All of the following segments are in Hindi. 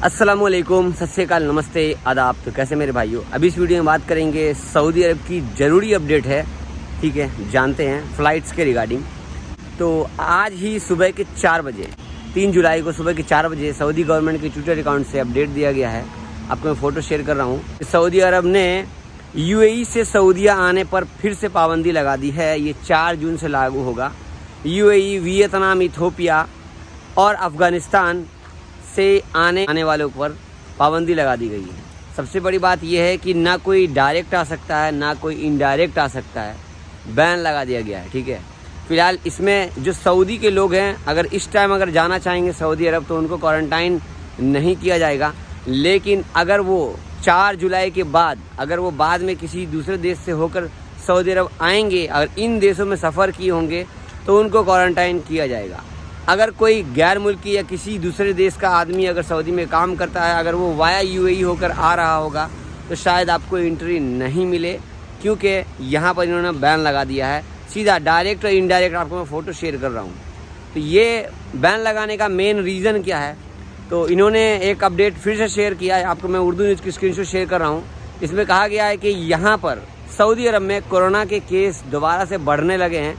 अस्सलामुअलैकुम, सत श्री अकाल, नमस्ते, आदाब। तो कैसे मेरे भाइयों, अभी इस वीडियो में बात करेंगे सऊदी अरब की ज़रूरी अपडेट है। ठीक है, जानते हैं फ़्लाइट्स के रिगार्डिंग। तो आज ही सुबह के 4 बजे 3 जुलाई को सुबह के 4 बजे सऊदी गवर्नमेंट के ट्विटर अकाउंट से अपडेट दिया गया है। आपको मैं फ़ोटो शेयर कर रहा हूँ। सऊदी अरब ने UAE से सऊदीया आने पर फिर से पाबंदी लगा दी है। ये 4 जून से लागू होगा। UAE, वियतनाम, इथियोपिया और अफ़गानिस्तान से आने वालों पर पाबंदी लगा दी गई है। सबसे बड़ी बात यह है कि ना कोई डायरेक्ट आ सकता है, ना कोई इनडायरेक्ट आ सकता है। बैन लगा दिया गया है। ठीक है, फ़िलहाल इसमें जो सऊदी के लोग हैं, अगर इस टाइम अगर जाना चाहेंगे सऊदी अरब तो उनको क्वारंटाइन नहीं किया जाएगा। लेकिन अगर वो 4 जुलाई के बाद अगर वो बाद में किसी दूसरे देश से होकर सऊदी अरब आएंगे, अगर इन देशों में सफ़र किए होंगे तो उनको क्वारंटाइन किया जाएगा। अगर कोई गैर मुल्की या किसी दूसरे देश का आदमी अगर सऊदी में काम करता है, अगर वो वाया UAE होकर आ रहा होगा तो शायद आपको एंट्री नहीं मिले, क्योंकि यहाँ पर इन्होंने बैन लगा दिया है। सीधा डायरेक्ट और इनडायरेक्ट आपको मैं फ़ोटो शेयर कर रहा हूँ। तो ये बैन लगाने का मेन रीज़न क्या है, तो इन्होंने एक अपडेट फिर से शेयर किया है। आपको मैं उर्दू न्यूज़ की स्क्रीनशॉट शेयर कर रहा हूँ। इसमें कहा गया है कि यहाँ पर सऊदी अरब में कोरोना के केस दोबारा से बढ़ने लगे हैं,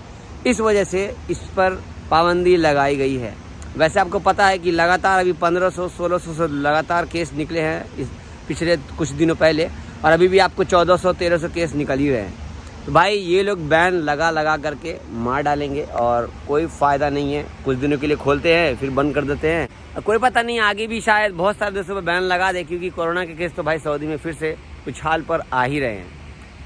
इस वजह से इस पर पाबंदी लगाई गई है। वैसे आपको पता है कि लगातार अभी 1500-1600 से लगातार केस निकले हैं इस पिछले कुछ दिनों पहले, और अभी भी आपको 1400-1300 केस निकल ही रहे हैं। तो भाई ये लोग बैन लगा करके मार डालेंगे और कोई फ़ायदा नहीं है। कुछ दिनों के लिए खोलते हैं फिर बंद कर देते हैं, और कोई पता नहीं आगे भी शायद बहुत सारे देशों में बैन लगा दे, क्योंकि कोरोना के केस तो भाई सऊदी में फिर से उछाल पर आ ही रहे हैं।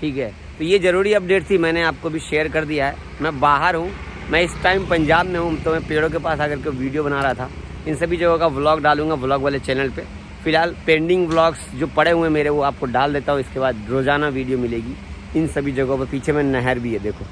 ठीक है, तो ये ज़रूरी अपडेट थी, मैंने आपको भी शेयर कर दिया है। मैं बाहर हूँ, मैं इस टाइम पंजाब में हूँ, तो मैं पेड़ों के पास आकर के वीडियो बना रहा था। इन सभी जगहों का व्लॉग डालूंगा व्लॉग वाले चैनल पे। फ़िलहाल पेंडिंग व्लॉग्स जो पड़े हुए मेरे वो आपको डाल देता हूँ। इसके बाद रोज़ाना वीडियो मिलेगी इन सभी जगहों पर। पीछे में नहर भी है, देखो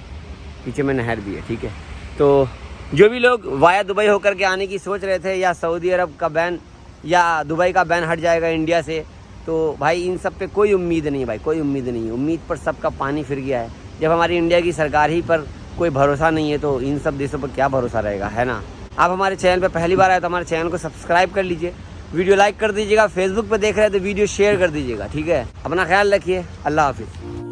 पीछे में नहर भी है। ठीक है, तो जो भी लोग वाया दुबई होकर के आने की सोच रहे थे, या सऊदी अरब का बैन या दुबई का बैन हट जाएगा इंडिया से, तो भाई इन सब पे कोई उम्मीद नहीं भाई, कोई उम्मीद नहीं। उम्मीद पर सबका पानी फिर गया है। जब हमारी इंडिया की सरकार ही पर कोई भरोसा नहीं है तो इन सब देशों पर क्या भरोसा रहेगा, है ना। आप हमारे चैनल पे पहली बार आए तो हमारे चैनल को सब्सक्राइब कर लीजिए, वीडियो लाइक कर दीजिएगा, फेसबुक पे देख रहे हैं तो वीडियो शेयर कर दीजिएगा। ठीक है, अपना ख्याल रखिए, अल्लाह हाफिज़।